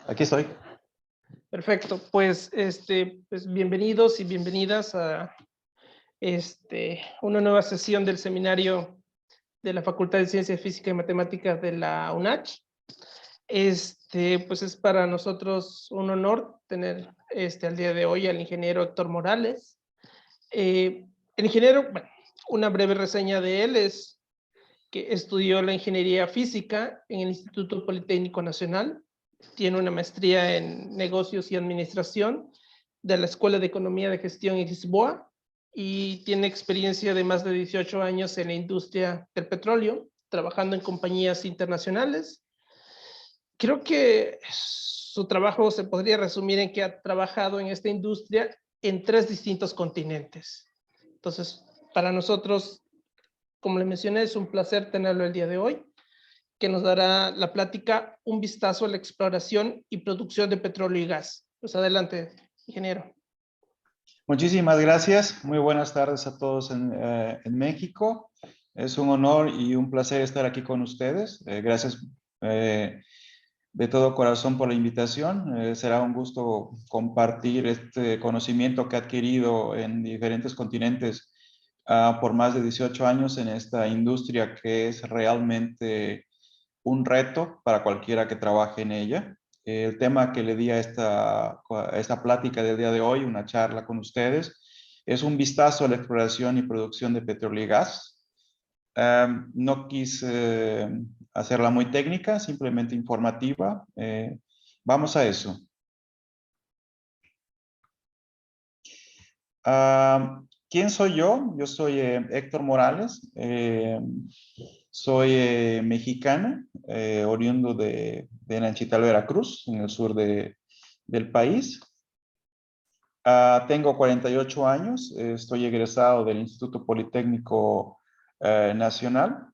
Aquí estoy. Perfecto, pues, pues bienvenidos y bienvenidas a una nueva sesión del seminario de la Facultad de Ciencias Físicas y Matemáticas de la UNACH. Pues es para nosotros un honor tener al día de hoy al ingeniero Héctor Morales. El ingeniero, bueno, una breve reseña de él es que estudió la ingeniería física en el Instituto Politécnico Nacional. Tiene una maestría en negocios y administración de la Escuela de Economía de Gestión en Lisboa y tiene experiencia de más de 18 años en la industria del petróleo, trabajando en compañías internacionales. Creo que su trabajo se podría resumir en que ha trabajado en esta industria en 3 distintos continentes. Entonces, para nosotros, como le mencioné, es un placer tenerlo el día de hoy, que nos dará la plática un vistazo a la exploración y producción de petróleo y gas. Pues adelante, ingeniero. Muchísimas gracias. Muy buenas tardes a todos en México. Es un honor y un placer estar aquí con ustedes. Gracias de todo corazón por la invitación. Será un gusto compartir este conocimiento que he adquirido en diferentes continentes por más de 18 años en esta industria que es realmente un reto para cualquiera que trabaje en ella. El tema que le di a esta plática del día de hoy, una charla con ustedes, es un vistazo a la exploración y producción de petróleo y gas. No quise hacerla muy técnica, simplemente informativa. Vamos a eso. ¿Quién soy yo? Yo soy Héctor Morales. Soy mexicano, oriundo de Nanchitán, Veracruz, en el sur del país. Tengo 48 años, estoy egresado del Instituto Politécnico Nacional.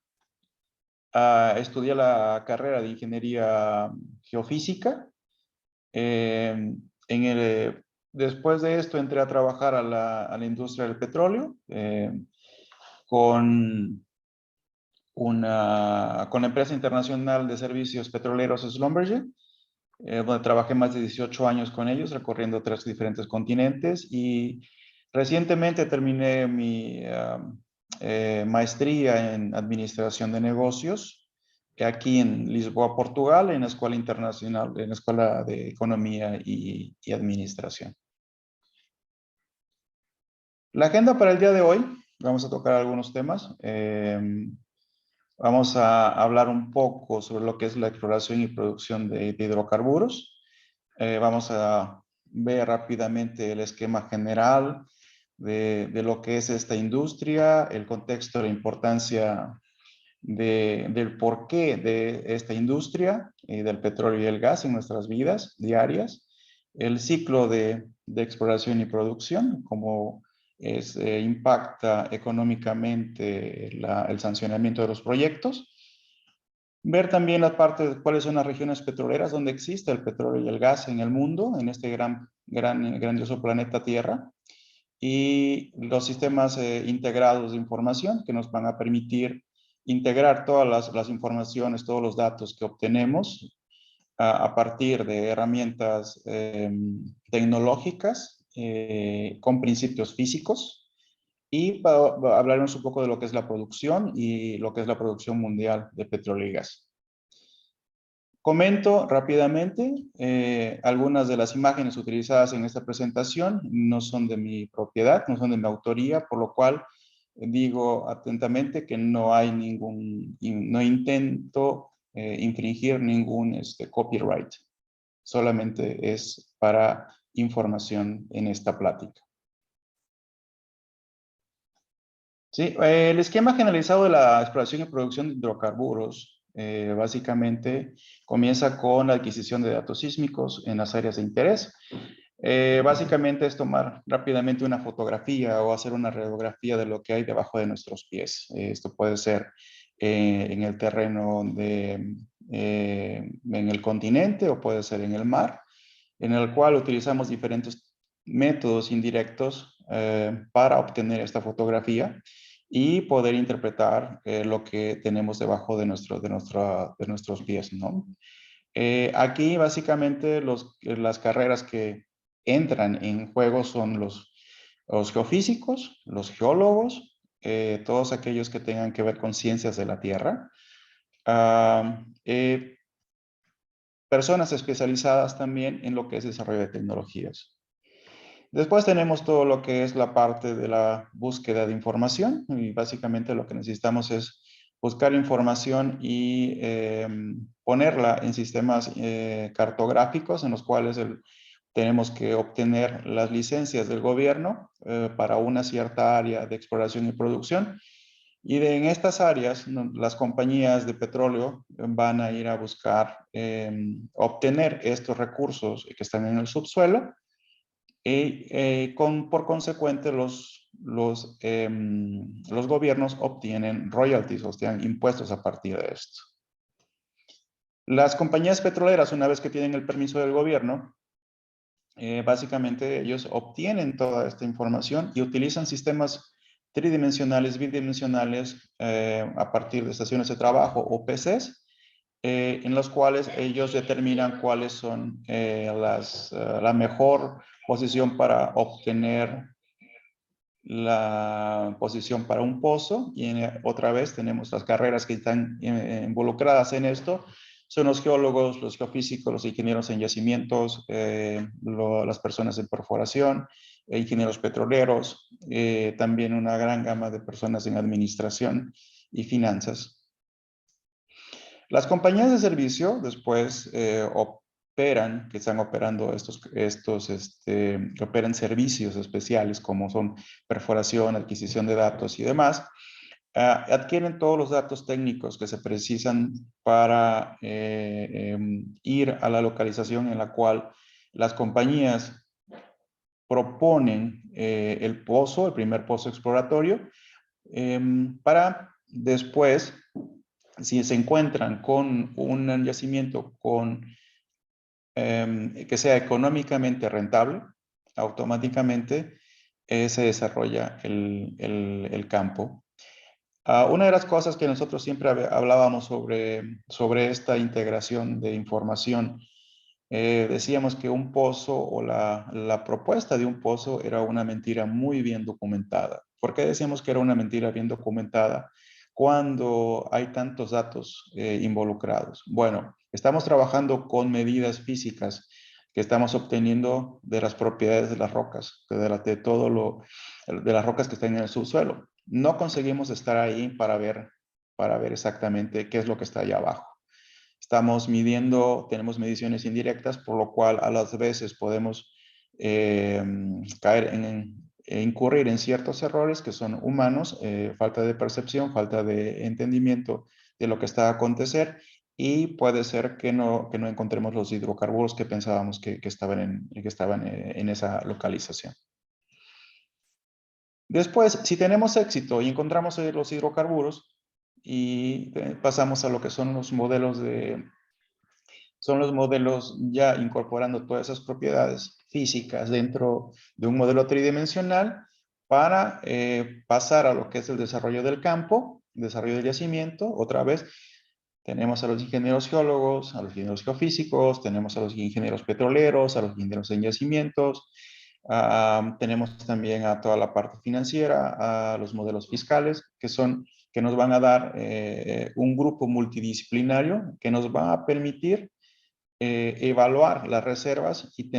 Estudié la carrera de Ingeniería Geofísica. Después de esto entré a trabajar a la industria del petróleo con la empresa internacional de servicios petroleros Schlumberger, donde trabajé más de 18 años con ellos, recorriendo 3 diferentes continentes, y recientemente terminé mi maestría en administración de negocios aquí en Lisboa, Portugal, en la Escuela Internacional, en la Escuela de Economía y Administración. La agenda para el día de hoy, vamos a tocar algunos temas. Vamos a hablar un poco sobre lo que es la exploración y producción de hidrocarburos. Vamos a ver rápidamente el esquema general de lo que es esta industria, el contexto, la importancia del porqué de esta industria y del petróleo y el gas en nuestras vidas diarias, el ciclo de exploración y producción, cómo impacta económicamente el sancionamiento de los proyectos. Ver también la parte de cuáles son las regiones petroleras donde existe el petróleo y el gas en el mundo, en este grandioso planeta Tierra, y los sistemas integrados de información que nos van a permitir integrar todas las informaciones, todos los datos que obtenemos a partir de herramientas tecnológicas con principios físicos, y hablaremos un poco de lo que es la producción y lo que es la producción mundial de petróleo y gas. Comento rápidamente, algunas de las imágenes utilizadas en esta presentación no son de mi propiedad, no son de mi autoría, por lo cual digo atentamente que no hay no intento infringir ningún copyright, solamente es para información en esta plática. Sí, el esquema generalizado de la exploración y producción de hidrocarburos básicamente comienza con la adquisición de datos sísmicos en las áreas de interés. Básicamente es tomar rápidamente una fotografía o hacer una radiografía de lo que hay debajo de nuestros pies. Esto puede ser en el terreno en el continente, o puede ser en el mar, en el cual utilizamos diferentes métodos indirectos para obtener esta fotografía y poder interpretar lo que tenemos debajo de nuestros pies, ¿no? Aquí básicamente las carreras que entran en juego son los geofísicos, los geólogos, todos aquellos que tengan que ver con ciencias de la Tierra, ah, personas especializadas también en lo que es desarrollo de tecnologías. Después tenemos todo lo que es la parte de la búsqueda de información y básicamente lo que necesitamos es buscar información y ponerla en sistemas cartográficos en los cuales tenemos que obtener las licencias del gobierno para una cierta área de exploración y producción. Y en estas áreas, las compañías de petróleo van a ir a buscar obtener estos recursos que están en el subsuelo y por consecuente los gobiernos obtienen royalties, o sea, impuestos a partir de esto. Las compañías petroleras, una vez que tienen el permiso del gobierno, básicamente ellos obtienen toda esta información y utilizan sistemas tridimensionales, bidimensionales, a partir de estaciones de trabajo o PCs, en los cuales ellos determinan cuáles son la mejor posición para obtener la posición para un pozo. Y otra vez tenemos las carreras que están involucradas en esto. Son los geólogos, los geofísicos, los ingenieros en yacimientos, las personas en perforación, ingenieros petroleros, también una gran gama de personas en administración y finanzas. Las compañías de servicio después operan, que están operando que operan servicios especiales como son perforación, adquisición de datos y demás, adquieren todos los datos técnicos que se precisan para ir a la localización en la cual las compañías proponen el pozo, el primer pozo exploratorio, para después, si se encuentran con un yacimiento que sea económicamente rentable, automáticamente se desarrolla el campo. Una de las cosas que nosotros siempre hablábamos sobre esta integración de información, decíamos que un pozo o la propuesta de un pozo era una mentira muy bien documentada. ¿Por qué decíamos que era una mentira bien documentada cuando hay tantos datos involucrados? Bueno, estamos trabajando con medidas físicas que estamos obteniendo de las propiedades de las rocas, de las rocas que están en el subsuelo. No conseguimos estar ahí para ver exactamente qué es lo que está allá abajo. Estamos midiendo, tenemos mediciones indirectas, por lo cual a las veces podemos incurrir en ciertos errores que son humanos, falta de percepción, falta de entendimiento de lo que está a acontecer, y puede ser que no encontremos los hidrocarburos que pensábamos que estaban en esa localización. Después, si tenemos éxito y encontramos los hidrocarburos y pasamos a lo que son los modelos ya incorporando todas esas propiedades físicas dentro de un modelo tridimensional para pasar a lo que es el desarrollo del campo, desarrollo del yacimiento. Otra vez tenemos a los ingenieros geólogos, a los ingenieros geofísicos, tenemos a los ingenieros petroleros, a los ingenieros en yacimientos, tenemos también a toda la parte financiera, a los modelos fiscales, que nos van a dar un grupo multidisciplinario que nos va a permitir evaluar las reservas y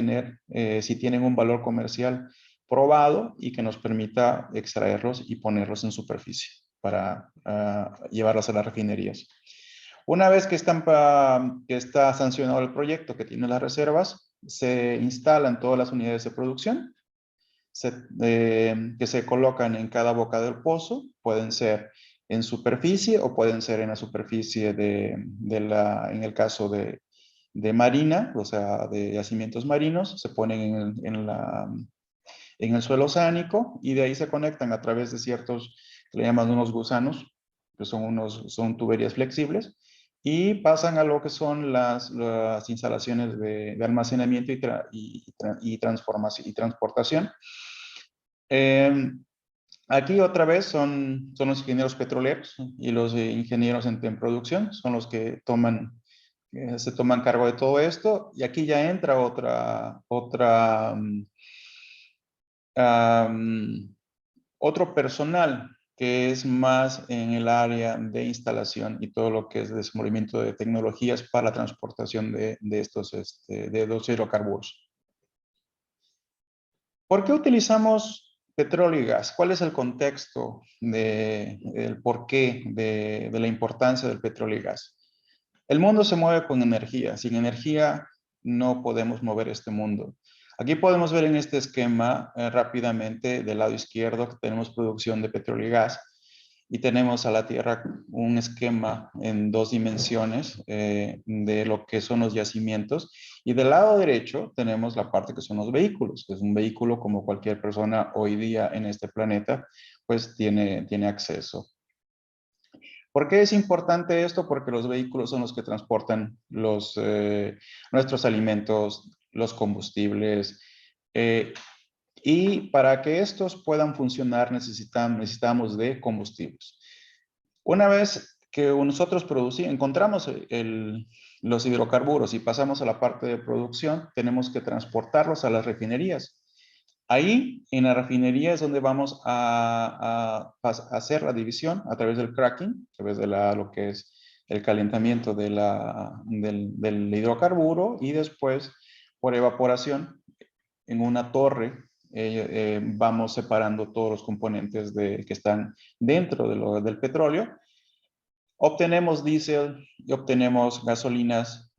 si tienen un valor comercial probado y que nos permita extraerlos y ponerlos en superficie para llevarlos a las refinerías. Una vez que está sancionado el proyecto que tiene las reservas, se instalan todas las unidades de producción que se colocan en cada boca del pozo. Pueden ser en superficie o pueden ser en la superficie en el caso de marina, o sea, de yacimientos marinos, se ponen en el suelo oceánico y de ahí se conectan a través de ciertos, que le llaman unos gusanos, que son tuberías flexibles, y pasan a lo que son las instalaciones de almacenamiento y transportación. Aquí otra vez son los ingenieros petroleros y los ingenieros en producción, son los que toman se toman cargo de todo esto. Y aquí ya entra otro personal que es más en el área de instalación y todo lo que es desenvolvimiento de tecnologías para la transportación de los hidrocarburos. ¿Por qué utilizamos petróleo y gas? ¿Cuál es el contexto del porqué de la importancia del petróleo y gas? El mundo se mueve con energía. Sin energía no podemos mover este mundo. Aquí podemos ver en este esquema rápidamente del lado izquierdo que tenemos producción de petróleo y gas y tenemos a la Tierra un esquema en 2 dimensiones de lo que son los yacimientos y del lado derecho tenemos la parte que son los vehículos, que es un vehículo como cualquier persona hoy día en este planeta pues tiene acceso. ¿Por qué es importante esto? Porque los vehículos son los que transportan nuestros alimentos, los combustibles, y para que estos puedan funcionar necesitamos de combustibles. Una vez que nosotros encontramos los hidrocarburos y pasamos a la parte de producción, tenemos que transportarlos a las refinerías. Ahí, en la refinería, es donde vamos a hacer la división a través del cracking, a través de lo que es el calentamiento del hidrocarburo y después, por evaporación, en una torre, vamos separando todos los componentes que están dentro del petróleo. Obtenemos diésel y obtenemos gasolinas,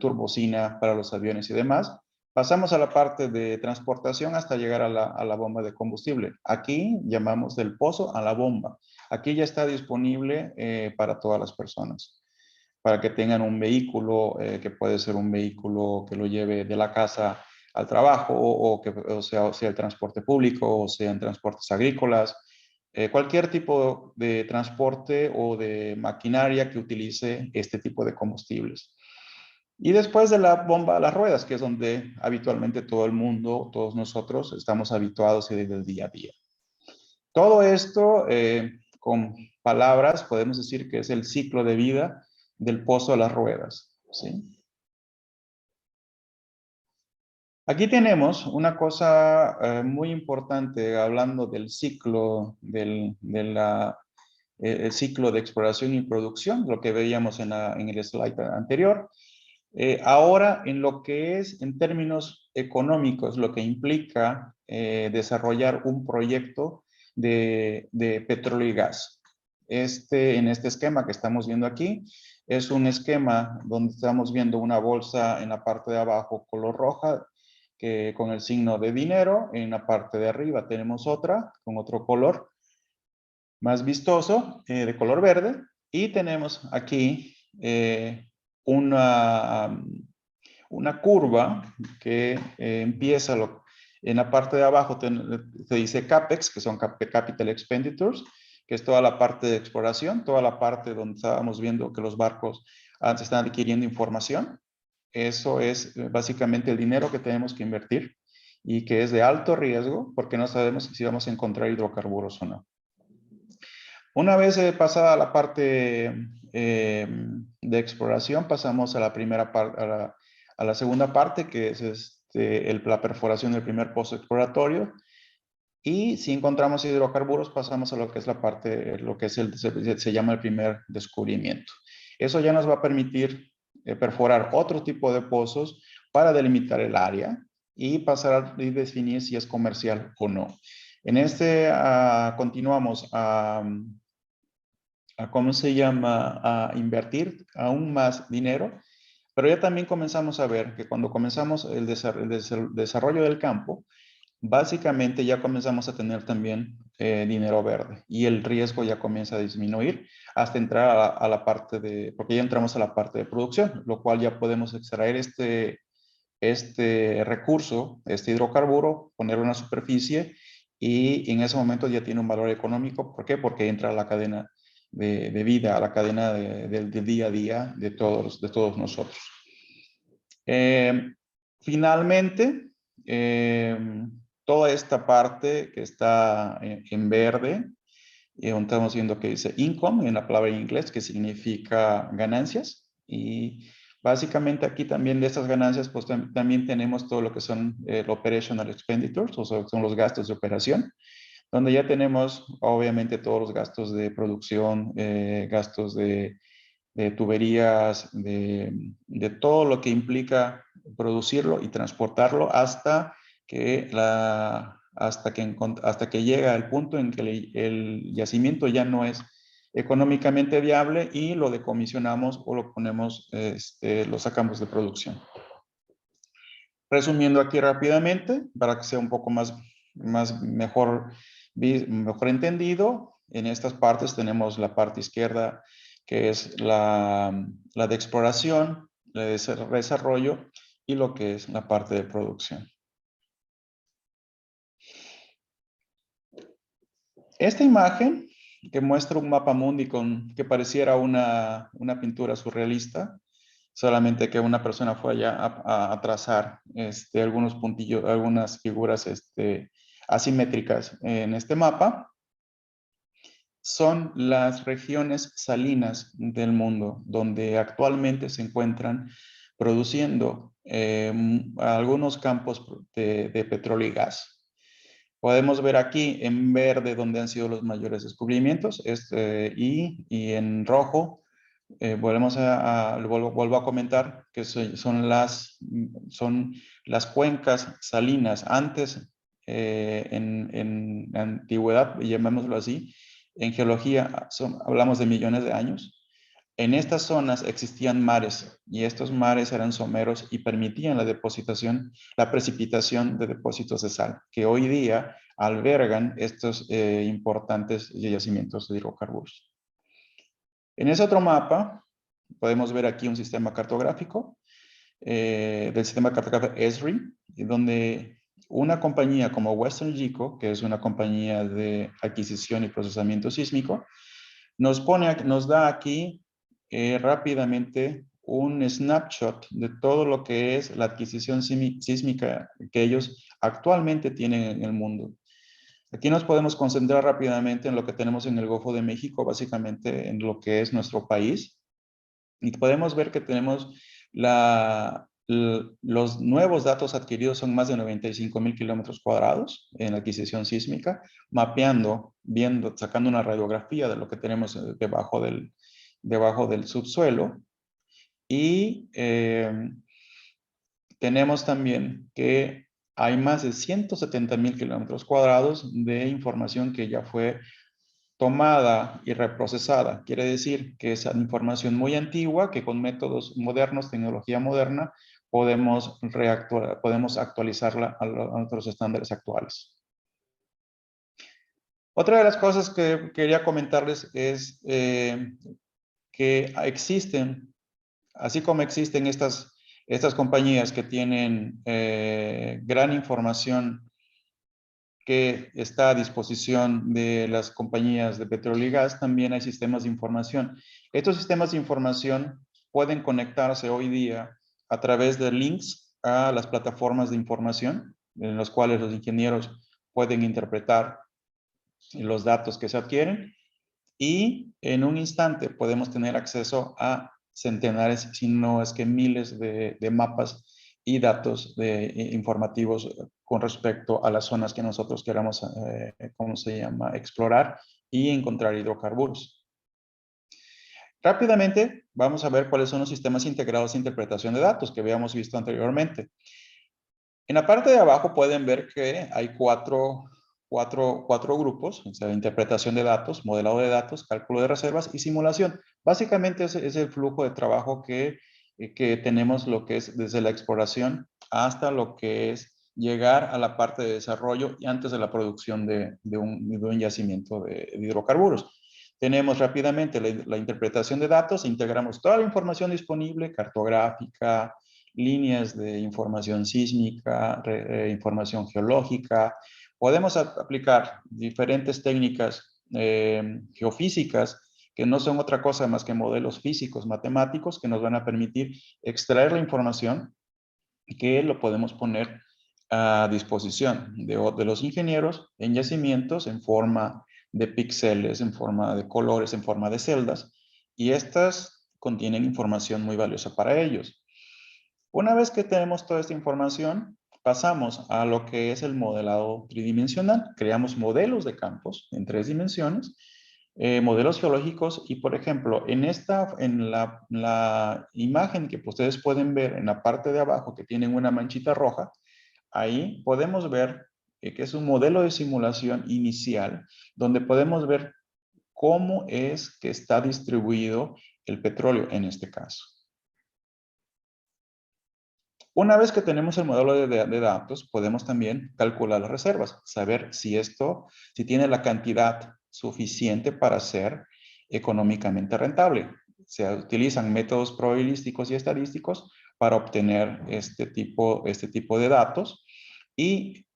turbocina para los aviones y demás. Pasamos a la parte de transportación hasta llegar a la bomba de combustible. Aquí llamamos del pozo a la bomba. Aquí ya está disponible para todas las personas. Para que tengan un vehículo, que puede ser un vehículo que lo lleve de la casa al trabajo, o sea el transporte público, o sean transportes agrícolas, cualquier tipo de transporte o de maquinaria que utilice este tipo de combustibles. Y después de la bomba a las ruedas, que es donde habitualmente todo el mundo, todos nosotros, estamos habituados desde el día a día. Todo esto, con palabras, podemos decir que es el ciclo de vida del pozo a las ruedas, ¿sí? Aquí tenemos una cosa muy importante hablando del ciclo, el ciclo de exploración y producción, lo que veíamos en el slide anterior. Ahora, en lo que es en términos económicos, lo que implica desarrollar un proyecto de petróleo y gas. En este esquema que estamos viendo aquí, es un esquema donde estamos viendo una bolsa en la parte de abajo color roja, con el signo de dinero. En la parte de arriba tenemos otra con otro color más vistoso, de color verde, y tenemos aquí una curva que empieza en la parte de abajo, se dice CAPEX, que son Capital Expenditures, que es toda la parte de exploración, toda la parte donde estábamos viendo que los barcos antes están adquiriendo información. Eso es básicamente el dinero que tenemos que invertir y que es de alto riesgo porque no sabemos si vamos a encontrar hidrocarburos o no. Una vez pasada la parte de exploración, pasamos a la primera parte, a la segunda parte, que es la perforación del primer pozo exploratorio. Y si encontramos hidrocarburos, pasamos a lo que es la parte, lo que es se llama el primer descubrimiento. Eso ya nos va a permitir perforar otro tipo de pozos para delimitar el área y pasar y definir si es comercial o no. En continuamos ¿cómo se llama? A invertir aún más dinero, pero ya también comenzamos a ver que cuando comenzamos el desarrollo del campo, básicamente ya comenzamos a tener también dinero verde y el riesgo ya comienza a disminuir hasta entrar a la parte porque ya entramos a la parte de producción, lo cual ya podemos extraer este recurso, este hidrocarburo, ponerlo en la superficie y en ese momento ya tiene un valor económico. ¿Por qué? Porque entra a la cadena de vida, a la cadena del día a día de todos nosotros. Finalmente, toda esta parte que está en verde, estamos viendo que dice income en la palabra en inglés, que significa ganancias. Y básicamente aquí también de estas ganancias, pues también tenemos todo lo que son operational expenditures, o sea, son los gastos de operación, donde ya tenemos obviamente todos los gastos de producción, gastos de tuberías, de todo lo que implica producirlo y transportarlo hasta que llega el punto en que el yacimiento ya no es económicamente viable y lo decomisionamos o lo ponemos, lo sacamos de producción. Resumiendo aquí rápidamente, para que sea un poco mejor entendido, en estas partes tenemos la parte izquierda, que es la de exploración, la de desarrollo, y lo que es la parte de producción. Esta imagen, que muestra un mapa mundi que pareciera una pintura surrealista, solamente que una persona fue allá a trazar algunos puntillos, algunas figuras asimétricas en este mapa, son las regiones salinas del mundo, donde actualmente se encuentran produciendo algunos campos de petróleo y gas. Podemos ver aquí en verde donde han sido los mayores descubrimientos y en rojo vuelvo a comentar que son las cuencas salinas. Antes, en la antigüedad, llamémoslo así, en geología hablamos de millones de años. En estas zonas existían mares y estos mares eran someros y permitían la precipitación de depósitos de sal, que hoy día albergan estos importantes yacimientos de hidrocarburos. En ese otro mapa podemos ver aquí un sistema cartográfico del sistema cartográfico Esri, donde una compañía como Western Geco, que es una compañía de adquisición y procesamiento sísmico, nos da aquí rápidamente un snapshot de todo lo que es la adquisición sísmica que ellos actualmente tienen en el mundo. Aquí nos podemos concentrar rápidamente en lo que tenemos en el Golfo de México, básicamente en lo que es nuestro país. Y podemos ver que tenemos los nuevos datos adquiridos son más de 95,000 kilómetros cuadrados en la adquisición sísmica, mapeando, viendo, sacando una radiografía de lo que tenemos debajo del subsuelo. Y tenemos también que hay más de 170,000 kilómetros cuadrados de información que ya fue tomada y reprocesada. Quiere decir que es información muy antigua que con métodos modernos, tecnología moderna, podemos actualizarla a nuestros estándares actuales. Otra de las cosas que quería comentarles es que existen, así como existen estas compañías que tienen gran información que está a disposición de las compañías de petróleo y gas, también hay sistemas de información. Estos sistemas de información pueden conectarse hoy día a través de links a las plataformas de información, en los cuales los ingenieros pueden interpretar los datos que se adquieren, y en un instante podemos tener acceso a centenares, si no es que miles de mapas y datos informativos con respecto a las zonas que nosotros queramos, explorar y encontrar hidrocarburos. Rápidamente vamos a ver cuáles son los sistemas integrados de interpretación de datos que habíamos visto anteriormente. En la parte de abajo pueden ver que hay cuatro grupos, o sea, interpretación de datos, modelado de datos, cálculo de reservas y simulación. Básicamente ese es el flujo de trabajo que tenemos, lo que es desde la exploración hasta lo que es llegar a la parte de desarrollo y antes de la producción de un yacimiento de hidrocarburos. Tenemos rápidamente la interpretación de datos, integramos toda la información disponible, cartográfica, líneas de información sísmica, información geológica. Podemos aplicar diferentes técnicas geofísicas que no son otra cosa más que modelos físicos, matemáticos, que nos van a permitir extraer la información y que lo podemos poner a disposición de los ingenieros en yacimientos en forma de píxeles, en forma de colores, en forma de celdas. Y estas contienen información muy valiosa para ellos. Una vez que tenemos toda esta información, pasamos a lo que es el modelado tridimensional. Creamos modelos de campos en 3 dimensiones, modelos geológicos y, por ejemplo, en la imagen que ustedes pueden ver en la parte de abajo que tienen una manchita roja, ahí podemos ver que es un modelo de simulación inicial donde podemos ver cómo es que está distribuido el petróleo en este caso. Una vez que tenemos el modelo de datos, podemos también calcular las reservas, saber si tiene la cantidad suficiente para ser económicamente rentable. Se utilizan métodos probabilísticos y estadísticos para obtener este tipo de datos y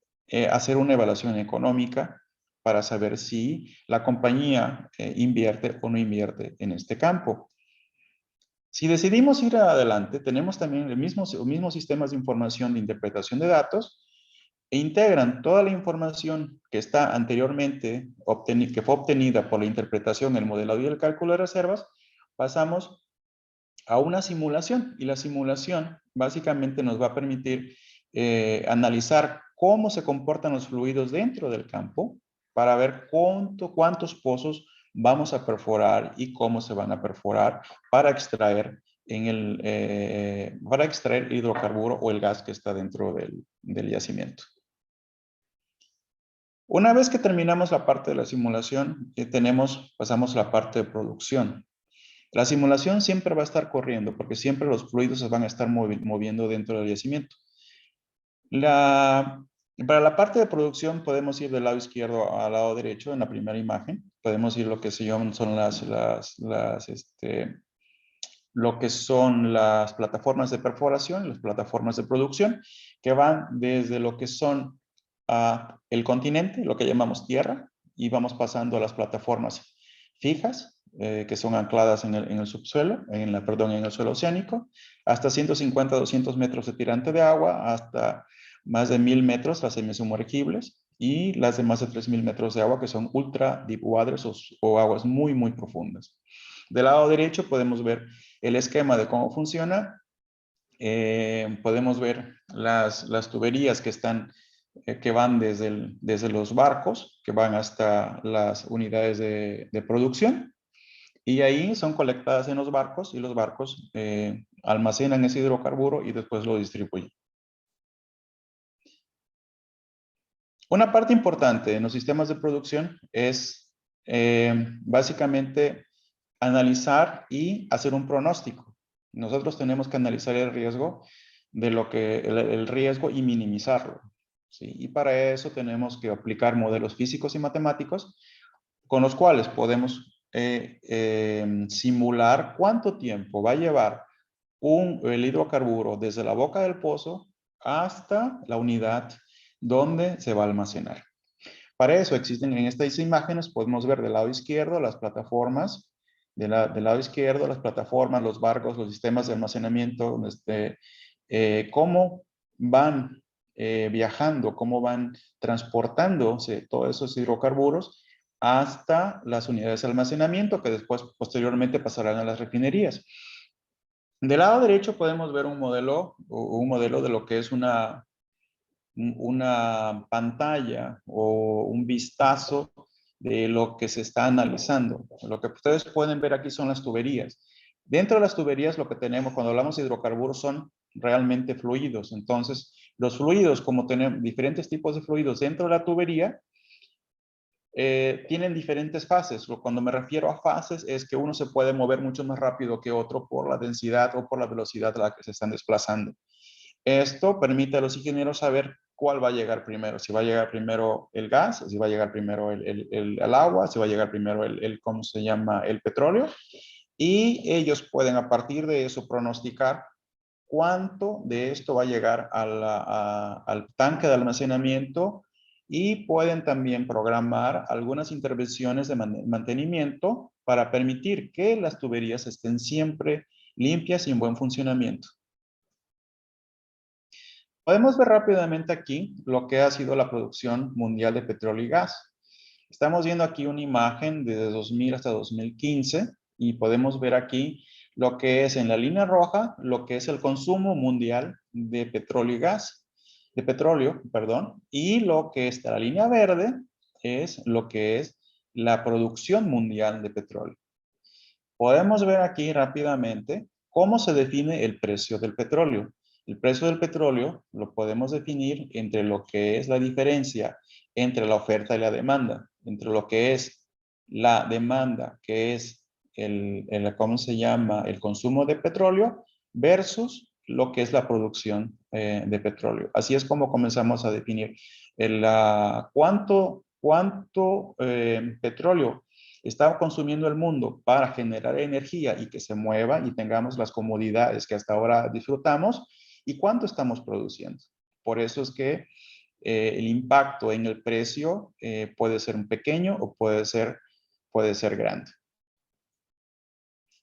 hacer una evaluación económica para saber si la compañía invierte o no invierte en este campo. Si decidimos ir adelante, tenemos también los mismos sistemas de información de interpretación de datos e integran toda la información que está anteriormente, que fue obtenida por la interpretación, el modelado y el cálculo de reservas, pasamos a una simulación. Y la simulación básicamente nos va a permitir analizar cómo se comportan los fluidos dentro del campo para ver cuántos pozos vamos a perforar y cómo se van a perforar para extraer el hidrocarburo o el gas que está dentro del yacimiento. Una vez que terminamos la parte de la simulación, pasamos a la parte de producción. La simulación siempre va a estar corriendo porque siempre los fluidos se van a estar moviendo dentro del yacimiento. Para la parte de producción podemos ir del lado izquierdo al lado derecho en la primera imagen. Podemos ir lo que son lo que son las plataformas de perforación y las plataformas de producción, que van desde lo que son el continente, lo que llamamos tierra, y vamos pasando a las plataformas fijas, que son ancladas en el subsuelo, en el suelo oceánico, hasta 150, 200 metros de tirante de agua, hasta más de 1000 metros las semisumergibles, y las de más de 3000 metros de agua, que son ultra deep waters o aguas muy, muy profundas. Del lado derecho podemos ver el esquema de cómo funciona. Podemos ver las tuberías que van desde los barcos, que van hasta las unidades de producción. Y ahí son colectadas en los barcos y los barcos almacenan ese hidrocarburo y después lo distribuyen. Una parte importante en los sistemas de producción es básicamente analizar y hacer un pronóstico. Nosotros tenemos que analizar el riesgo el riesgo y minimizarlo, ¿sí? Y para eso tenemos que aplicar modelos físicos y matemáticos con los cuales podemos simular cuánto tiempo va a llevar el hidrocarburo desde la boca del pozo hasta la unidad donde se va a almacenar. Para eso existen en estas imágenes, podemos ver del lado izquierdo las plataformas, del lado izquierdo las plataformas, los barcos, los sistemas de almacenamiento, cómo van viajando, cómo van transportándose todos esos hidrocarburos hasta las unidades de almacenamiento que después posteriormente pasarán a las refinerías. Del lado derecho podemos ver un modelo de lo que es una pantalla o un vistazo de lo que se está analizando. Lo que ustedes pueden ver aquí son las tuberías. Dentro de las tuberías lo que tenemos cuando hablamos de hidrocarburos son realmente fluidos. Entonces, los fluidos, como tenemos diferentes tipos de fluidos dentro de la tubería, tienen diferentes fases. Cuando me refiero a fases es que uno se puede mover mucho más rápido que otro por la densidad o por la velocidad a la que se están desplazando. Esto permite a los ingenieros saber cuál va a llegar primero, si va a llegar primero el gas, si va a llegar primero el agua, si va a llegar primero ¿cómo se llama? El petróleo. Y ellos pueden a partir de eso pronosticar cuánto de esto va a llegar al tanque de almacenamiento y pueden también programar algunas intervenciones de mantenimiento para permitir que las tuberías estén siempre limpias y en buen funcionamiento. Podemos ver rápidamente aquí lo que ha sido la producción mundial de petróleo y gas. Estamos viendo aquí una imagen desde 2000 hasta 2015 y podemos ver aquí lo que es en la línea roja, lo que es el consumo mundial de petróleo y gas, de petróleo, perdón, y lo que está en la línea verde es lo que es la producción mundial de petróleo. Podemos ver aquí rápidamente cómo se define el precio del petróleo. El precio del petróleo lo podemos definir entre lo que es la diferencia entre la oferta y la demanda, entre lo que es la demanda, que es ¿cómo se llama? El consumo de petróleo versus lo que es la producción de petróleo. Así es como comenzamos a definir cuánto petróleo está consumiendo el mundo para generar energía y que se mueva y tengamos las comodidades que hasta ahora disfrutamos y cuánto estamos produciendo. Por eso es que el impacto en el precio puede ser un pequeño o puede ser grande.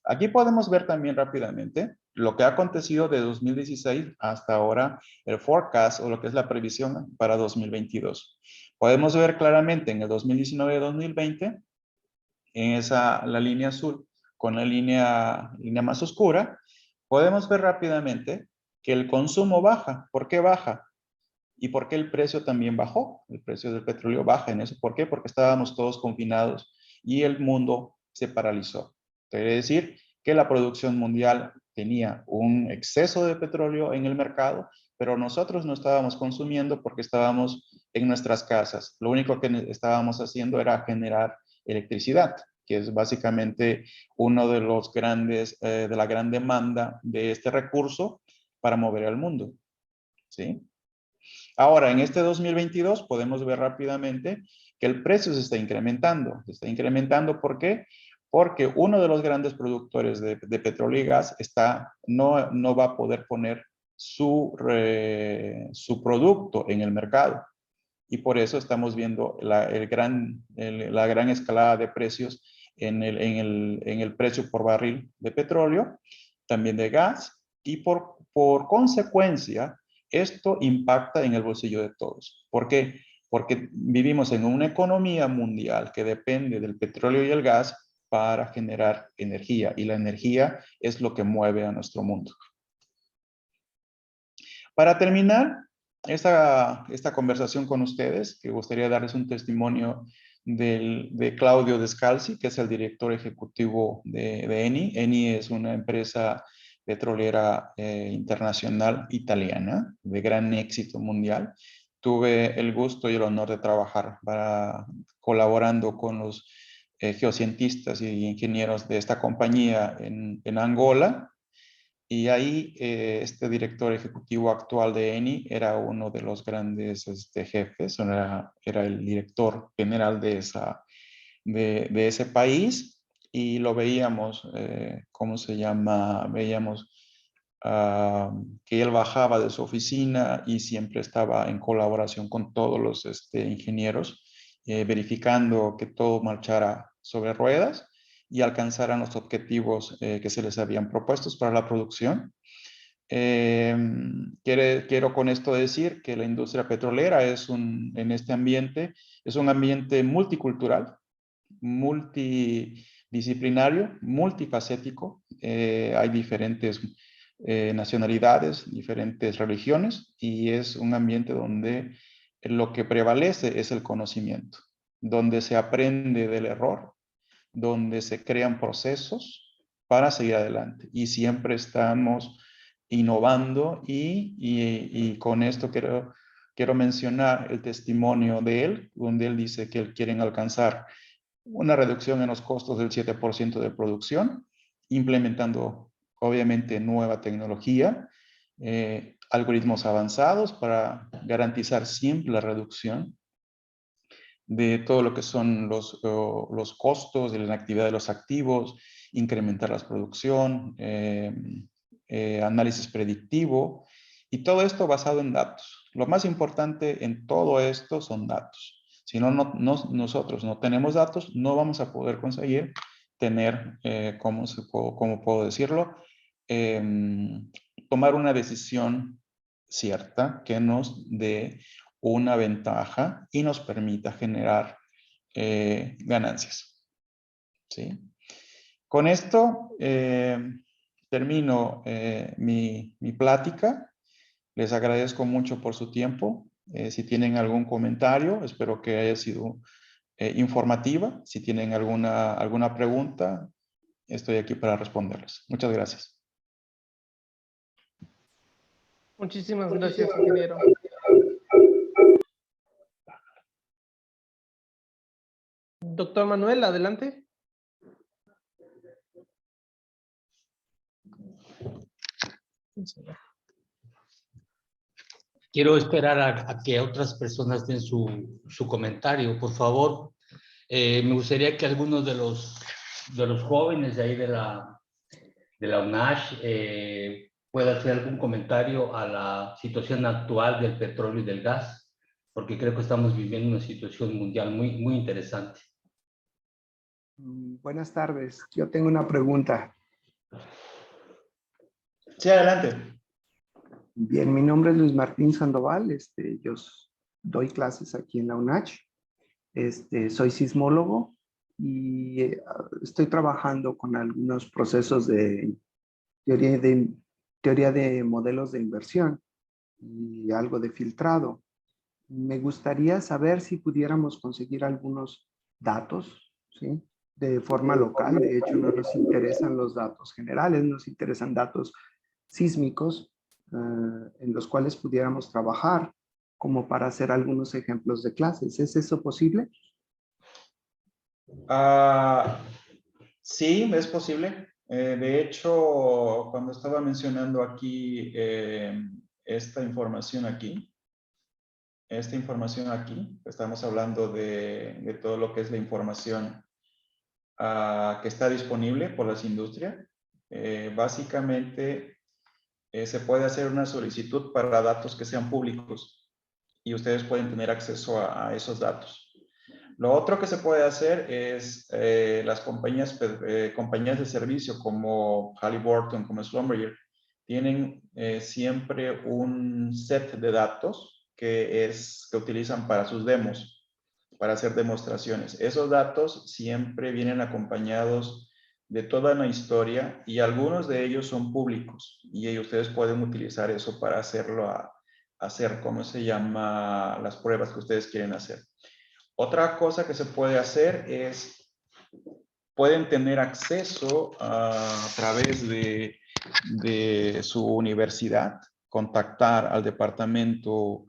Aquí podemos ver también rápidamente lo que ha acontecido de 2016 hasta ahora, el forecast o lo que es la previsión para 2022. Podemos ver claramente en el 2019-2020 en la línea azul con la línea más oscura, podemos ver rápidamente que el consumo baja. ¿Por qué baja? ¿Y por qué el precio también bajó? El precio del petróleo baja en eso. ¿Por qué? Porque estábamos todos confinados y el mundo se paralizó. Quiere decir que la producción mundial tenía un exceso de petróleo en el mercado, pero nosotros no estábamos consumiendo porque estábamos en nuestras casas. Lo único que estábamos haciendo era generar electricidad, que es básicamente uno de los de la gran demanda de este recurso para mover al mundo. ¿Sí? Ahora, en este 2022 podemos ver rápidamente que el precio se está incrementando. Se está incrementando, ¿por qué? Porque uno de los grandes productores de petróleo y gas no va a poder poner su producto en el mercado. Y por eso estamos viendo la gran escalada de precios en el precio por barril de petróleo, también de gas, y por consecuencia, esto impacta en el bolsillo de todos. ¿Por qué? Porque vivimos en una economía mundial que depende del petróleo y el gas para generar energía, y la energía es lo que mueve a nuestro mundo. Para terminar esta conversación con ustedes, que gustaría darles un testimonio de Claudio Descalzi, que es el director ejecutivo de Eni. Eni es una empresa petrolera internacional italiana de gran éxito mundial. Tuve el gusto y el honor de trabajar colaborando con los geocientistas y ingenieros de esta compañía en Angola. Y ahí este director ejecutivo actual de Eni era uno de los grandes jefes, era el director general de ese país, y lo veíamos, ¿cómo se llama? Veíamos que él bajaba de su oficina y siempre estaba en colaboración con todos los ingenieros, verificando que todo marchara sobre ruedas y alcanzaran los objetivos que se les habían propuestos para la producción. Quiero con esto decir que la industria petrolera en este ambiente es un ambiente multicultural, multidisciplinario, multifacético. Hay diferentes nacionalidades, diferentes religiones, y es un ambiente donde lo que prevalece es el conocimiento, donde se aprende del error, donde se crean procesos para seguir adelante. Y siempre estamos innovando y con esto quiero mencionar el testimonio de él, donde él dice que él quieren alcanzar una reducción en los costos del 7% de producción, implementando obviamente nueva tecnología, algoritmos avanzados para garantizar siempre la reducción de todo lo que son los costos de la actividad de los activos, incrementar la producción, análisis predictivo, y todo esto basado en datos. Lo más importante en todo esto son datos. Si nosotros no tenemos datos, no vamos a poder conseguir tener, ¿cómo puedo decirlo? Tomar una decisión cierta que nos dé una ventaja y nos permita generar ganancias. ¿Sí? Con esto termino mi plática. Les agradezco mucho por su tiempo. Si tienen algún comentario, espero que haya sido informativa. Si tienen alguna pregunta, estoy aquí para responderles. Muchas gracias. Muchísimas gracias, ingeniero. Doctor Manuel, adelante. Quiero esperar a que otras personas den su comentario, por favor. Me gustaría que algunos de los jóvenes de ahí de la UNACH pueda hacer algún comentario a la situación actual del petróleo y del gas, porque creo que estamos viviendo una situación mundial muy, muy interesante. Buenas tardes. Yo tengo una pregunta. Sí, adelante. Bien, mi nombre es Luis Martín Sandoval. Yo doy clases aquí en la UNACH. Soy sismólogo y estoy trabajando con algunos procesos de teoría de modelos de inversión y algo de filtrado. Me gustaría saber si pudiéramos conseguir algunos datos, ¿sí? De forma local. De hecho, no nos interesan los datos generales, nos interesan datos sísmicos en los cuales pudiéramos trabajar como para hacer algunos ejemplos de clases. ¿Es eso posible? Sí, es posible. De hecho, cuando estaba mencionando aquí esta información aquí, estamos hablando de todo lo que es la información que está disponible por las industrias. Básicamente, se puede hacer una solicitud para datos que sean públicos y ustedes pueden tener acceso a esos datos. Lo otro que se puede hacer es las compañías de servicio como Halliburton, como Schlumberger, tienen siempre un set de datos que utilizan para sus demos, para hacer demostraciones. Esos datos siempre vienen acompañados de toda una historia y algunos de ellos son públicos y ustedes pueden utilizar eso para hacer, ¿cómo se llama? Las pruebas que ustedes quieren hacer. Otra cosa que se puede hacer es, pueden tener acceso a través de su universidad, contactar al departamento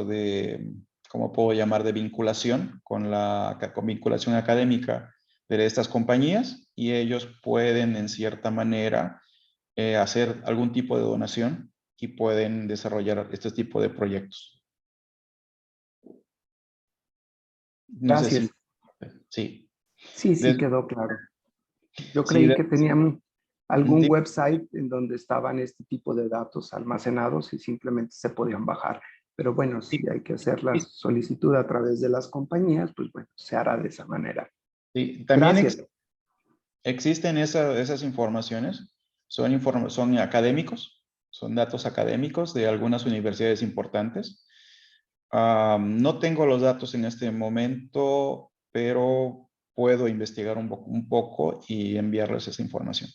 de, ¿cómo puedo llamar?, de vinculación, con vinculación académica de estas compañías, y ellos pueden, en cierta manera, hacer algún tipo de donación y pueden desarrollar este tipo de proyectos. No sé Gracias. si... Sí. Sí, quedó claro. Yo Sí, creí que tenían algún sí, website en donde estaban este tipo de datos almacenados y simplemente se podían bajar. Pero bueno, si hay que hacer la solicitud a través de las compañías, pues bueno, se hará de esa manera. sí. También Gracias. existen esas informaciones, son académicos, son datos académicos de algunas universidades importantes. No tengo los datos en este momento, pero puedo investigar un poco y enviarles esa información.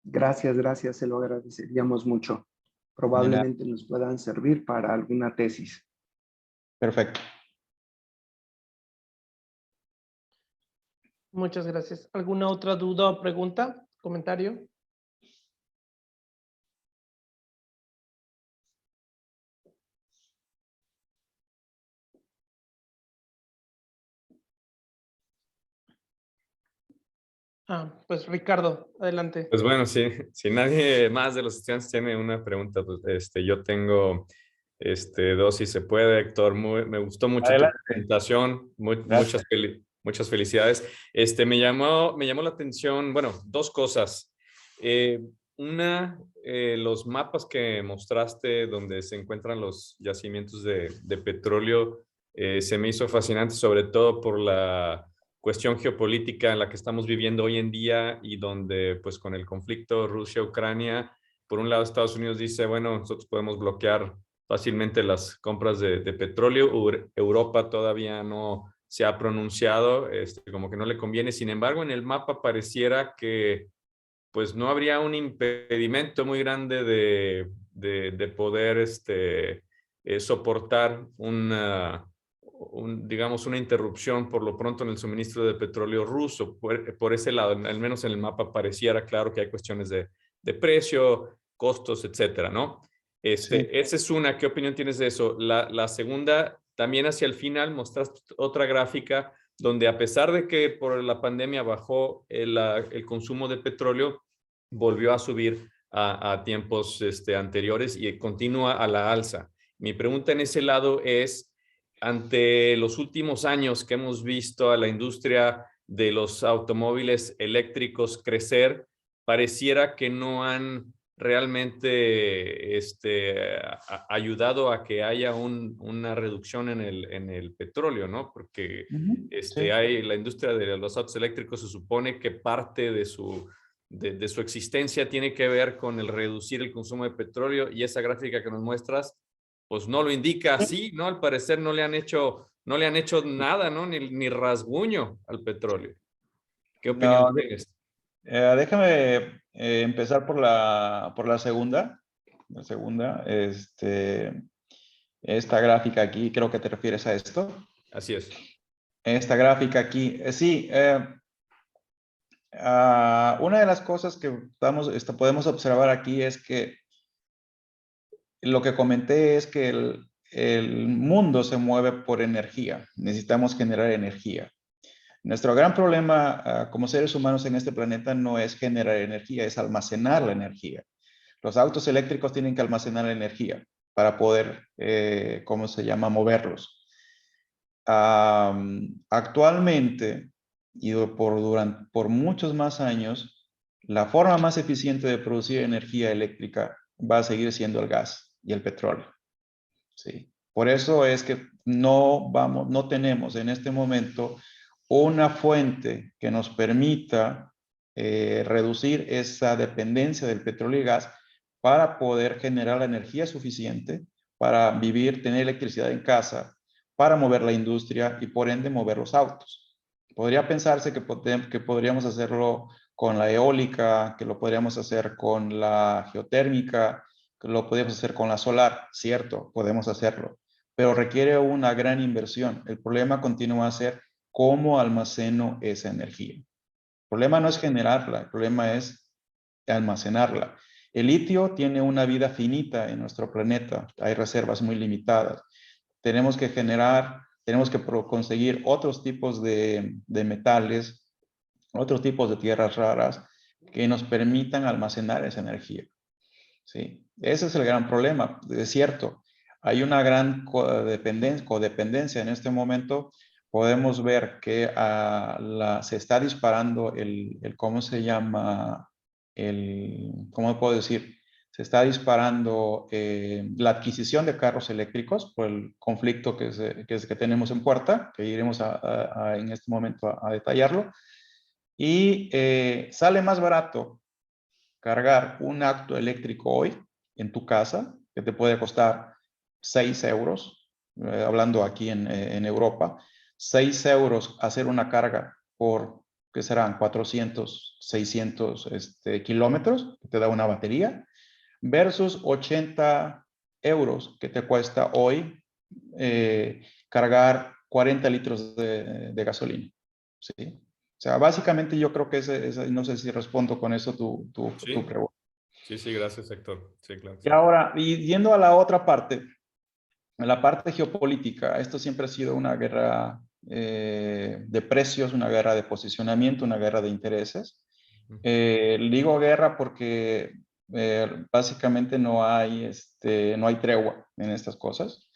Gracias, se lo agradeceríamos mucho. Probablemente nos puedan servir para alguna tesis. Perfecto. Muchas gracias. ¿Alguna otra duda o pregunta? ¿Comentario? Pues Ricardo, adelante. Pues bueno, sí, si nadie más de los estudiantes tiene una pregunta, pues yo tengo dos, si se puede, Héctor. Me gustó mucho tu presentación, muchas felicidades. Me llamó la atención, bueno, dos cosas. Una, los mapas que mostraste donde se encuentran los yacimientos de petróleo, se me hizo fascinante, sobre todo por la cuestión geopolítica en la que estamos viviendo hoy en día y donde, pues, con el conflicto Rusia-Ucrania, por un lado Estados Unidos dice, bueno, nosotros podemos bloquear fácilmente las compras de petróleo. Europa todavía no se ha pronunciado como que no le conviene. Sin embargo, en el mapa pareciera que pues no habría un impedimento muy grande de poder soportar digamos, una interrupción por lo pronto en el suministro de petróleo ruso. Por ese lado, al menos en el mapa pareciera claro que hay cuestiones de precio, costos, etcétera, ¿no? Sí. Esa es una. ¿Qué opinión tienes de eso? La segunda, también hacia el final mostraste otra gráfica donde a pesar de que por la pandemia bajó el consumo de petróleo, volvió a subir a tiempos anteriores y continúa a la alza. Mi pregunta en ese lado es, ante los últimos años que hemos visto a la industria de los automóviles eléctricos crecer, pareciera que no han realmente ayudado a que haya una reducción en el petróleo, ¿no? Porque Sí. la industria de los autos eléctricos se supone que parte de su existencia tiene que ver con el reducir el consumo de petróleo, y esa gráfica que nos muestras pues no lo indica así, ¿no? Al parecer no le han hecho nada, ¿no? Ni rasguño al petróleo. ¿Qué opinión No, tienes? déjame empezar por la segunda. La segunda, esta gráfica aquí, creo que te refieres a esto. Así es. Esta gráfica aquí, sí. Una de las cosas que podemos observar aquí es que lo que comenté es que el mundo se mueve por energía. Necesitamos generar energía. Nuestro gran problema como seres humanos en este planeta no es generar energía, es almacenar la energía. Los autos eléctricos tienen que almacenar la energía para poder, ¿cómo se llama?, moverlos. Actualmente, y por muchos más años, la forma más eficiente de producir energía eléctrica va a seguir siendo el gas y el petróleo. ¿Sí? Por eso es que no tenemos en este momento una fuente que nos permita reducir esa dependencia del petróleo y gas para poder generar la energía suficiente para vivir, tener electricidad en casa, para mover la industria y por ende mover los autos. Podría pensarse que podríamos hacerlo con la eólica, que lo podríamos hacer con la geotérmica, que lo podemos hacer con la solar, cierto, podemos hacerlo, pero requiere una gran inversión. El problema continúa a ser cómo almaceno esa energía. El problema no es generarla, el problema es almacenarla. El litio tiene una vida finita en nuestro planeta, hay reservas muy limitadas. Tenemos que conseguir otros tipos de metales, otros tipos de tierras raras que nos permitan almacenar esa energía. ¿Sí? Ese es el gran problema, es cierto. Hay una gran codependencia en este momento. Podemos ver que se está disparando ¿cómo se llama? ¿Cómo puedo decir? Se está disparando la adquisición de carros eléctricos por el conflicto que tenemos en puerta, que iremos en este momento a detallarlo. Y sale más barato cargar un auto eléctrico hoy en tu casa, que te puede costar 6 euros, hablando aquí en Europa, 6 euros hacer una carga por, que serán 400, 600 kilómetros, que te da una batería, versus 80 euros que te cuesta hoy cargar 40 litros de gasolina. ¿Sí? O sea, básicamente yo creo que no sé si respondo con eso tu pregunta. Sí, gracias, Héctor. Sí, claro. Y ahora, yendo a la otra parte, a la parte geopolítica, esto siempre ha sido una guerra de precios, una guerra de posicionamiento, una guerra de intereses. Digo guerra porque básicamente no hay tregua en estas cosas.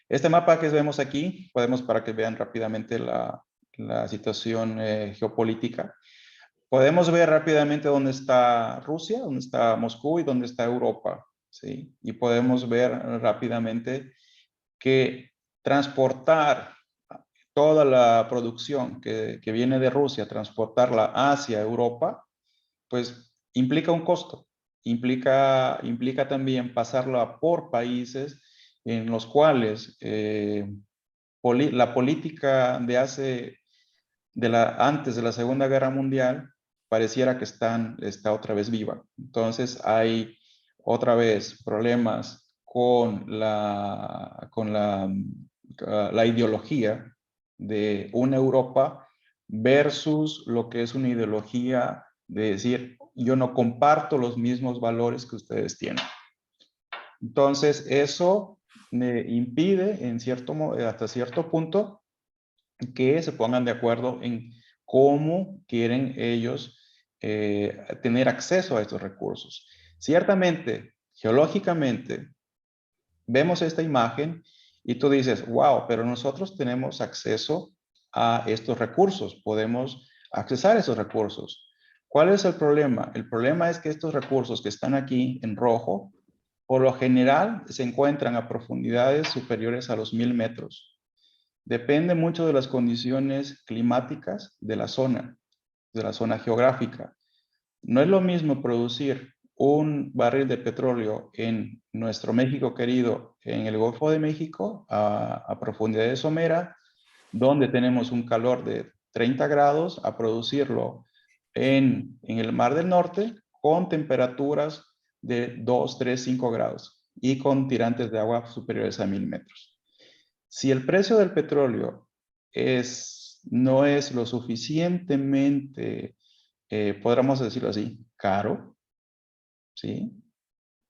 Este mapa que vemos aquí, para que vean rápidamente la situación geopolítica. Podemos ver rápidamente dónde está Rusia, dónde está Moscú y dónde está Europa, ¿sí? Y podemos ver rápidamente que transportar toda la producción que viene de Rusia, transportarla hacia Europa, pues implica un costo, implica también pasarla por países en los cuales la política antes de la Segunda Guerra Mundial pareciera que está otra vez viva. Entonces hay otra vez problemas con la ideología de una Europa versus lo que es una ideología de decir, yo no comparto los mismos valores que ustedes tienen. Entonces, eso me impide, hasta cierto punto, que se pongan de acuerdo en cómo quieren ellos tener acceso a estos recursos. Ciertamente, geológicamente, vemos esta imagen y tú dices, wow, pero nosotros tenemos acceso a estos recursos, podemos accesar a esos recursos. ¿Cuál es el problema? El problema es que estos recursos que están aquí en rojo, por lo general se encuentran a profundidades superiores a los 1000 metros. Depende mucho de las condiciones climáticas de la zona geográfica. No es lo mismo producir un barril de petróleo en nuestro México querido, en el Golfo de México, a profundidades someras, donde tenemos un calor de 30 grados, a producirlo en el Mar del Norte con temperaturas de 2, 3, 5 grados y con tirantes de agua superiores a 1000 metros. Si el precio del petróleo no es lo suficientemente, podríamos decirlo así, caro, ¿sí?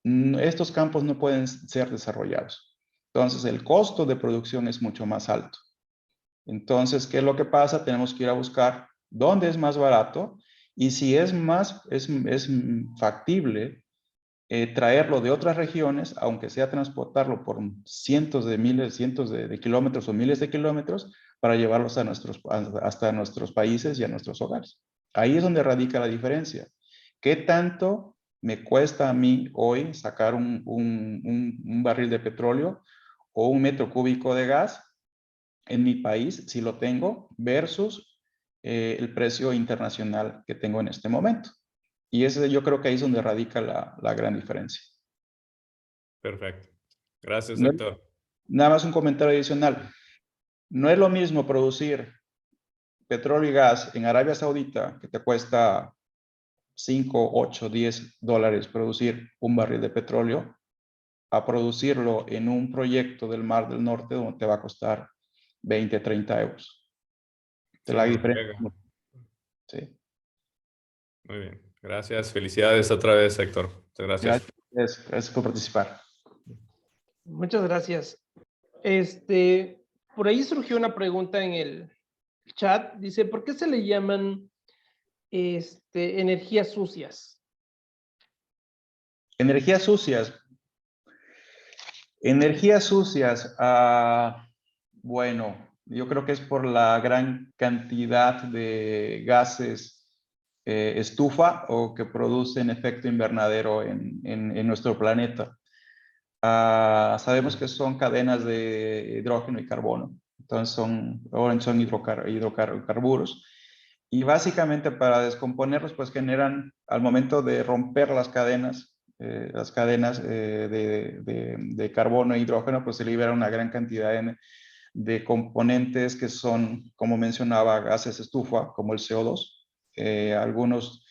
Estos campos no pueden ser desarrollados. Entonces, el costo de producción es mucho más alto. Entonces, ¿qué es lo que pasa? Tenemos que ir a buscar dónde es más barato y si es factible traerlo de otras regiones, aunque sea transportarlo por cientos de kilómetros o miles de kilómetros para llevarlos hasta nuestros países y a nuestros hogares. Ahí es donde radica la diferencia. ¿Qué tanto me cuesta a mí hoy sacar un barril de petróleo o un metro cúbico de gas en mi país, si lo tengo, versus el precio internacional que tengo en este momento? Y yo creo que ahí es donde radica la gran diferencia. Perfecto. Gracias, Héctor. Nada más un comentario adicional. No es lo mismo producir petróleo y gas en Arabia Saudita, que te cuesta 5, 8, 10 dólares producir un barril de petróleo, a producirlo en un proyecto del Mar del Norte donde te va a costar 20, 30 euros. Sí, La diferencia. Sí. Muy bien. Gracias. Felicidades otra vez, Héctor. Muchas gracias. Gracias por participar. Muchas gracias. Por ahí surgió una pregunta en el chat. Dice, ¿por qué se le llaman energías sucias? Energías sucias. Energías sucias. Bueno, yo creo que es por la gran cantidad de gases estufa o que producen efecto invernadero en nuestro planeta. Sabemos que son cadenas de hidrógeno y carbono, entonces son hidrocarburos. Y básicamente para descomponerlos, pues generan, al momento de romper las cadenas de carbono e hidrógeno, pues se libera una gran cantidad de componentes que son, como mencionaba, gases estufa, como el CO2, algunos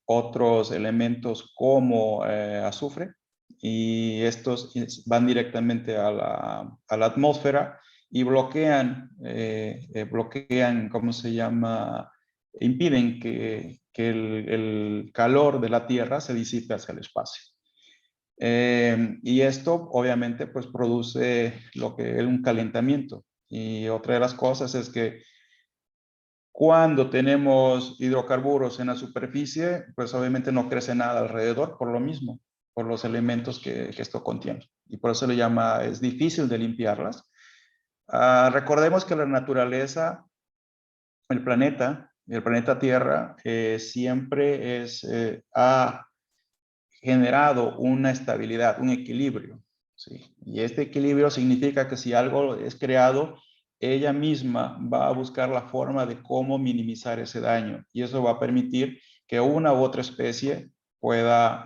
otros elementos como azufre, y estos van directamente a la atmósfera y bloquean, ¿cómo se llama? Impiden que el calor de la Tierra se disipe hacia el espacio. Y esto obviamente pues produce lo que es un calentamiento. Y otra de las cosas es que cuando tenemos hidrocarburos en la superficie, pues obviamente no crece nada alrededor por lo mismo, por los elementos que esto contiene. Y por eso es difícil de limpiarlas. Recordemos que la naturaleza, el planeta Tierra, siempre ha generado una estabilidad, un equilibrio, ¿sí? Y este equilibrio significa que si algo es creado, ella misma va a buscar la forma de cómo minimizar ese daño. Y eso va a permitir que una u otra especie pueda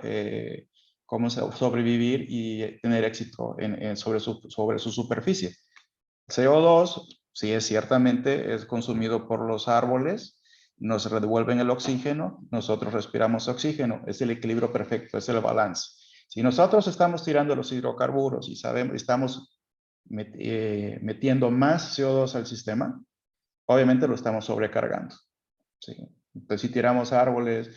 sobrevivir y tener éxito sobre su superficie. CO2, sí, ciertamente es consumido por los árboles, nos devuelven el oxígeno, nosotros respiramos oxígeno, es el equilibrio perfecto, es el balance. Si nosotros estamos tirando los hidrocarburos y estamos metiendo más CO2 al sistema, obviamente lo estamos sobrecargando. ¿Sí? Entonces, si tiramos árboles,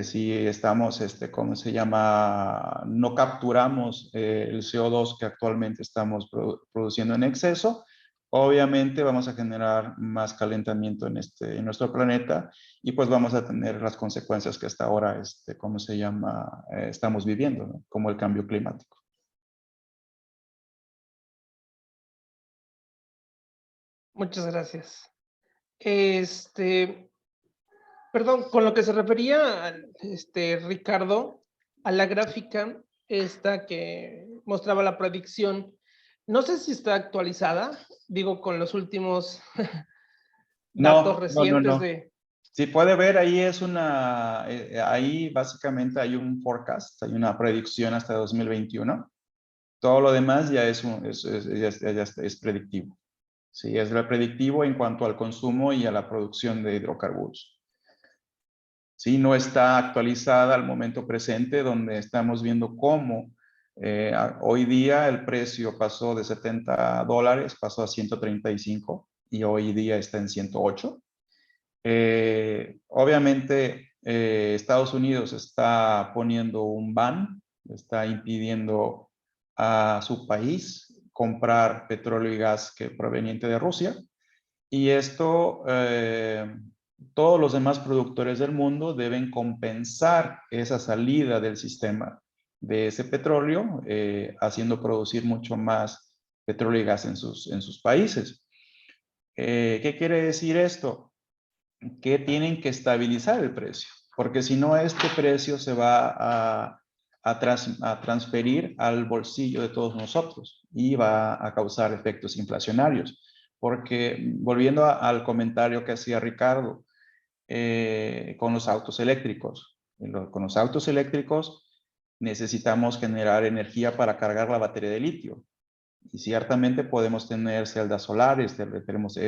si estamos, ¿cómo se llama? No capturamos el CO2 que actualmente estamos produciendo en exceso, obviamente vamos a generar más calentamiento en nuestro planeta y pues vamos a tener las consecuencias que hasta ahora, ¿cómo se llama? Estamos viviendo, ¿no? Como el cambio climático. Muchas gracias. Perdón, con lo que se refería Ricardo, a la gráfica esta que mostraba la predicción, no sé si está actualizada, digo, con los últimos datos recientes de... Si puede ver, ahí es ahí básicamente hay un forecast, hay una predicción hasta 2021. Todo lo demás ya es predictivo. Sí, es predictivo en cuanto al consumo y a la producción de hidrocarburos. Sí, no está actualizada al momento presente, donde estamos viendo cómo hoy día el precio pasó de $70, pasó a 135 y hoy día está en 108. Obviamente, Estados Unidos está poniendo un ban, está impidiendo a su país comprar petróleo y gas proveniente de Rusia. Y esto, todos los demás productores del mundo deben compensar esa salida del sistema de ese petróleo, haciendo producir mucho más petróleo y gas en sus países. ¿Qué quiere decir esto? Que tienen que estabilizar el precio, porque si no, este precio se va a transferir al bolsillo de todos nosotros y va a causar efectos inflacionarios. Porque volviendo al comentario que hacía Ricardo, con los autos eléctricos. Con los autos eléctricos necesitamos generar energía para cargar la batería de litio. Y ciertamente podemos tener celdas solares, tenemos,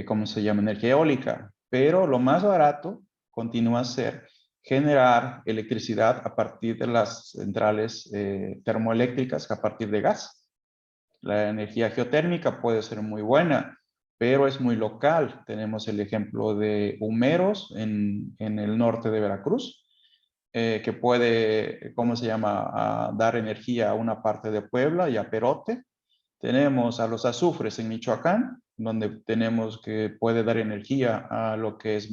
¿cómo se llama? Energía eólica. Pero lo más barato continúa a ser generar electricidad a partir de las centrales termoeléctricas, a partir de gas. La energía geotérmica puede ser muy buena, pero es muy local. Tenemos el ejemplo de Humeros en el norte de Veracruz, que puede, ¿cómo se llama?, dar energía a una parte de Puebla y a Perote. Tenemos a los azufres en Michoacán, donde tenemos que puede dar energía a lo que es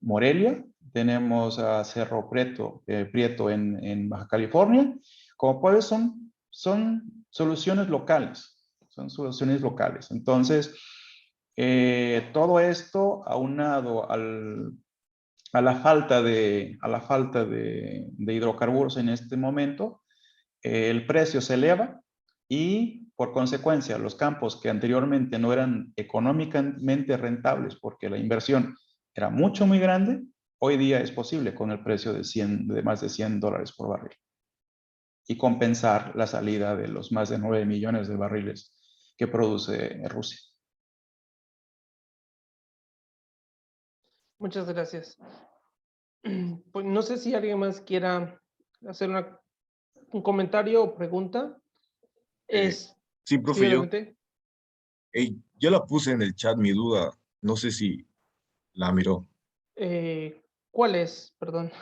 Morelia. Tenemos a Cerro Prieto en Baja California. Como puedes, son soluciones locales. Son soluciones locales. Entonces, todo esto aunado a la falta de hidrocarburos en este momento, el precio se eleva y por consecuencia los campos que anteriormente no eran económicamente rentables porque la inversión era muy grande, hoy día es posible con el precio de más de $100 por barril y compensar la salida de los más de 9 millones de barriles que produce Rusia. Muchas gracias. Pues no sé si alguien más quiera hacer un comentario o pregunta. Sí, profe, sí, adelante. yo la puse en el chat mi duda, no sé si la miró. ¿Cuál es? Perdón.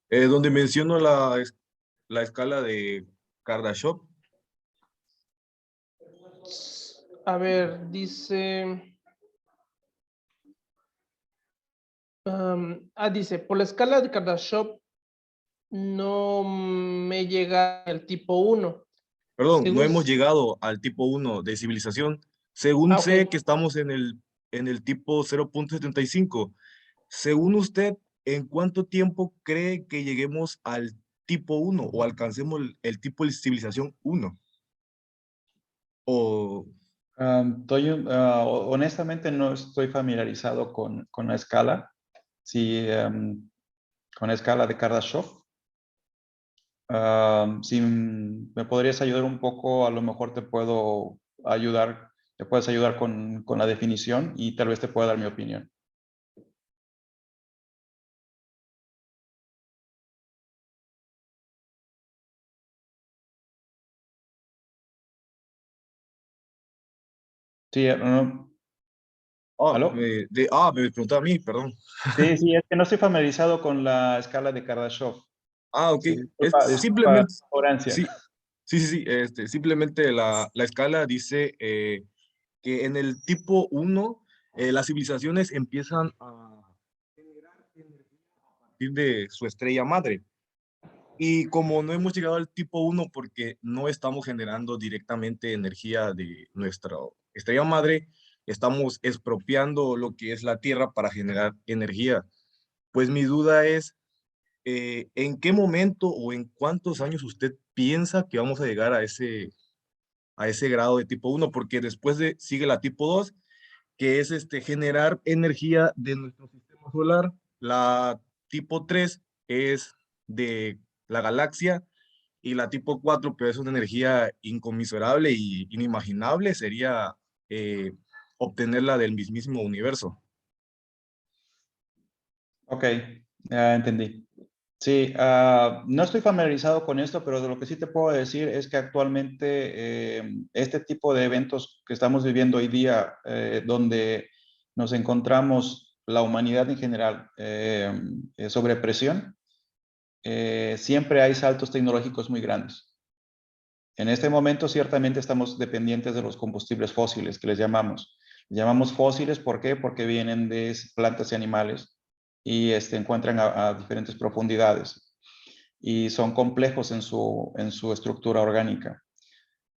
Donde menciono la escala de Kardashev. A ver, dice... dice, por la escala de Kardashev no me llega el tipo 1. Perdón, no Según... hemos llegado al tipo 1 de civilización. Según sé ok. que estamos en el tipo 0.75. Según usted, ¿en cuánto tiempo cree que lleguemos al tipo 1 o alcancemos el tipo de civilización 1? O... honestamente no estoy familiarizado con la escala. Sí, con la escala de Kardashev. Si me podrías ayudar un poco, a lo mejor te puedo ayudar, te puedes ayudar con la definición y tal vez te pueda dar mi opinión. Sí, ¿aló? Me preguntaba a mí, perdón. Sí, sí, es que no estoy familiarizado con la escala de Kardashev. Ok. Sí, Es disculpa la simplemente, ignorancia. sí, sí. Simplemente la escala dice que en el tipo 1, las civilizaciones empiezan a generar energía a partir de su estrella madre. Y como no hemos llegado al tipo 1 porque no estamos generando directamente energía de nuestra estrella madre, estamos expropiando lo que es la Tierra para generar energía. Pues mi duda es, ¿en qué momento o en cuántos años usted piensa que vamos a llegar a ese grado de tipo 1? Porque después sigue la tipo 2, que es generar energía de nuestro sistema solar. La tipo 3 es de la galaxia y la tipo 4, pero es una energía inconmensurable y inimaginable, sería obtenerla del mismísimo universo. Ok, ya entendí. Sí, no estoy familiarizado con esto, pero de lo que sí te puedo decir es que actualmente este tipo de eventos que estamos viviendo hoy día, donde nos encontramos la humanidad en general sobre presión, siempre hay saltos tecnológicos muy grandes. En este momento ciertamente estamos dependientes de los combustibles fósiles, que les llamamos. Les llamamos fósiles, ¿por qué? Porque vienen de plantas y animales y encuentran a diferentes profundidades y son complejos en su estructura orgánica.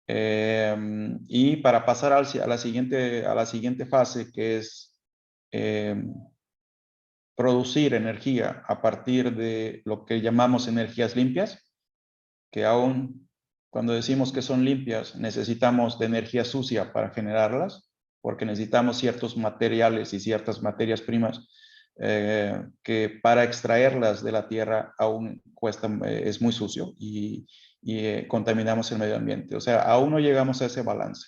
Y para pasar a la siguiente fase, que es producir energía a partir de lo que llamamos energías limpias, que aún cuando decimos que son limpias, necesitamos de energía sucia para generarlas, porque necesitamos ciertos materiales y ciertas materias primas que para extraerlas de la tierra aún cuesta, es muy sucio y contaminamos el medio ambiente. O sea, aún no llegamos a ese balance.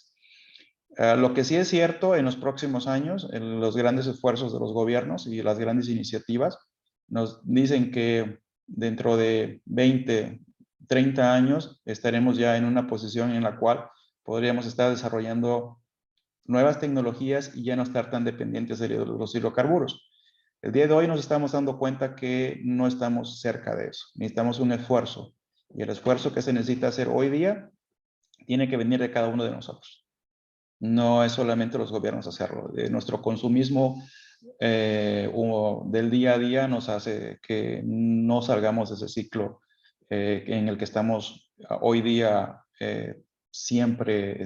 Lo que sí es cierto, en los próximos años, en los grandes esfuerzos de los gobiernos y las grandes iniciativas nos dicen que dentro de 20, 30 años estaremos ya en una posición en la cual podríamos estar desarrollando nuevas tecnologías y ya no estar tan dependientes de los hidrocarburos. El día de hoy nos estamos dando cuenta que no estamos cerca de eso. Necesitamos un esfuerzo y el esfuerzo que se necesita hacer hoy día tiene que venir de cada uno de nosotros. No es solamente los gobiernos hacerlo. Nuestro consumismo del día a día nos hace que no salgamos de ese ciclo en el que estamos hoy día siempre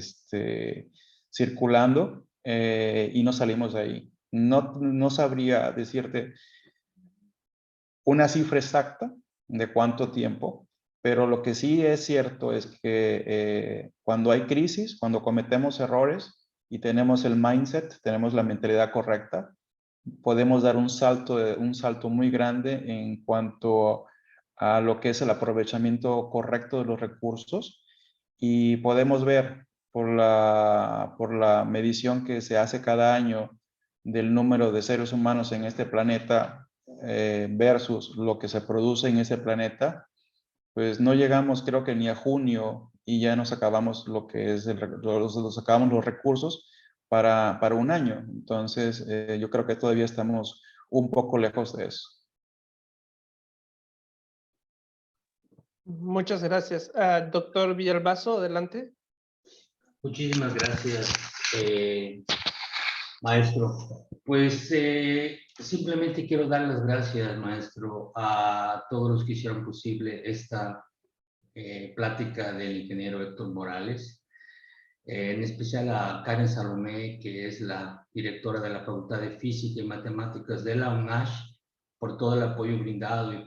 circulando y no salimos de ahí. No sabría decirte una cifra exacta de cuánto tiempo, pero lo que sí es cierto es que cuando hay crisis, cuando cometemos errores y tenemos el mindset, tenemos la mentalidad correcta, podemos dar un salto muy grande en cuanto a lo que es el aprovechamiento correcto de los recursos y podemos ver por la medición que se hace cada año del número de seres humanos en este planeta versus lo que se produce en ese planeta, pues no llegamos creo que ni a junio y ya nos acabamos lo que es nos acabamos los recursos para un año. Entonces, yo creo que todavía estamos un poco lejos de eso. Muchas gracias. Doctor Villalbazo, adelante. Muchísimas gracias, maestro. Pues simplemente quiero dar las gracias, maestro, a todos los que hicieron posible esta plática del ingeniero Héctor Morales, en especial a Karen Salomé, que es la directora de la Facultad de Física y Matemáticas de la UNASH, por todo el apoyo brindado y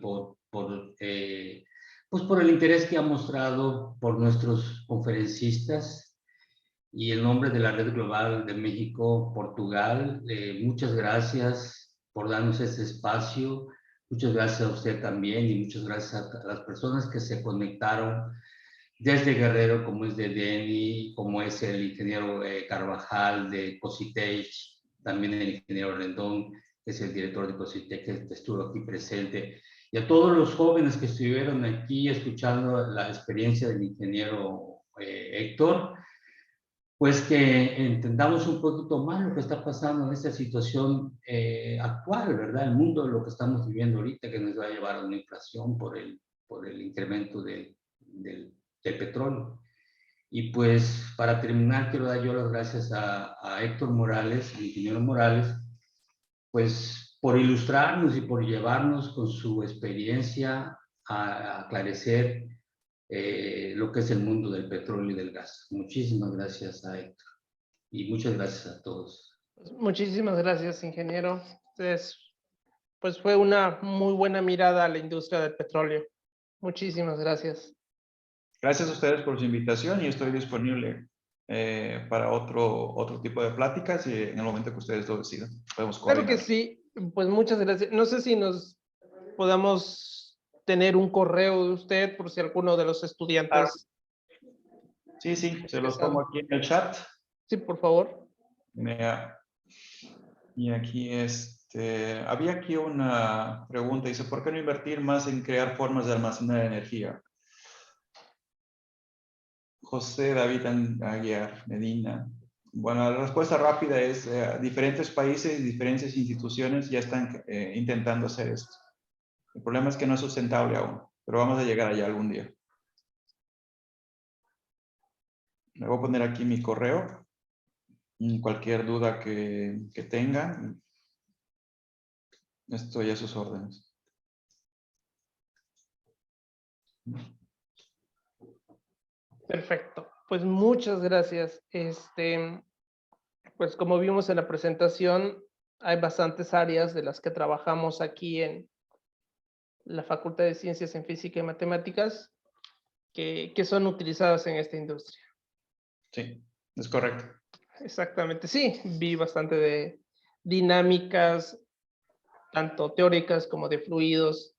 pues por el interés que ha mostrado por nuestros conferencistas y en nombre de la Red Global de México, Portugal. Muchas gracias por darnos este espacio. Muchas gracias a usted también y muchas gracias a las personas que se conectaron desde Guerrero, como es de DENI, como es el ingeniero Carvajal de Cositech, también el ingeniero Rendón, que es el director de Cositech, que estuvo aquí presente, y a todos los jóvenes que estuvieron aquí escuchando la experiencia del ingeniero Héctor, pues que entendamos un poquito más lo que está pasando en esta situación actual, ¿verdad? El mundo, lo que estamos viviendo ahorita, que nos va a llevar a una inflación por el incremento del petróleo. Y pues para terminar, quiero dar yo las gracias a Héctor Morales, el ingeniero Morales, pues por ilustrarnos y por llevarnos con su experiencia a aclarecer lo que es el mundo del petróleo y del gas. Muchísimas gracias a Héctor y muchas gracias a todos. Muchísimas gracias, ingeniero. Pues fue una muy buena mirada a la industria del petróleo. Muchísimas gracias. Gracias a ustedes por su invitación y estoy disponible para otro tipo de pláticas y en el momento que ustedes lo decidan, podemos Claro coordinar. que sí, pues muchas gracias. No sé si nos podamos tener un correo de usted por si alguno de los estudiantes. Sí, se los pongo aquí en el chat. Sí, por favor. Y aquí había aquí una pregunta, dice, ¿por qué no invertir más en crear formas de almacenar energía? José David Aguiar Medina. Bueno, la respuesta rápida es diferentes países y diferentes instituciones ya están intentando hacer esto. El problema es que no es sustentable aún, pero vamos a llegar allá algún día. Le voy a poner aquí mi correo. Cualquier duda que tengan, estoy a sus órdenes. Perfecto. Pues muchas gracias. Pues como vimos en la presentación, hay bastantes áreas de las que trabajamos aquí en la Facultad de Ciencias en Física y Matemáticas que son utilizadas en esta industria. Sí, es correcto. Exactamente, sí. Vi bastante de dinámicas, tanto teóricas como de fluidos,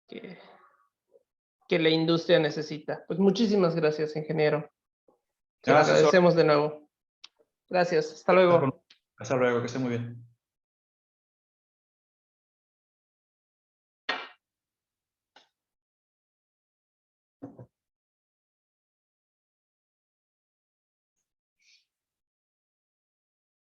que la industria necesita. Pues muchísimas gracias, ingeniero. Se lo Gracias. agradecemos de nuevo. Gracias. Hasta luego. Hasta luego, que esté muy bien.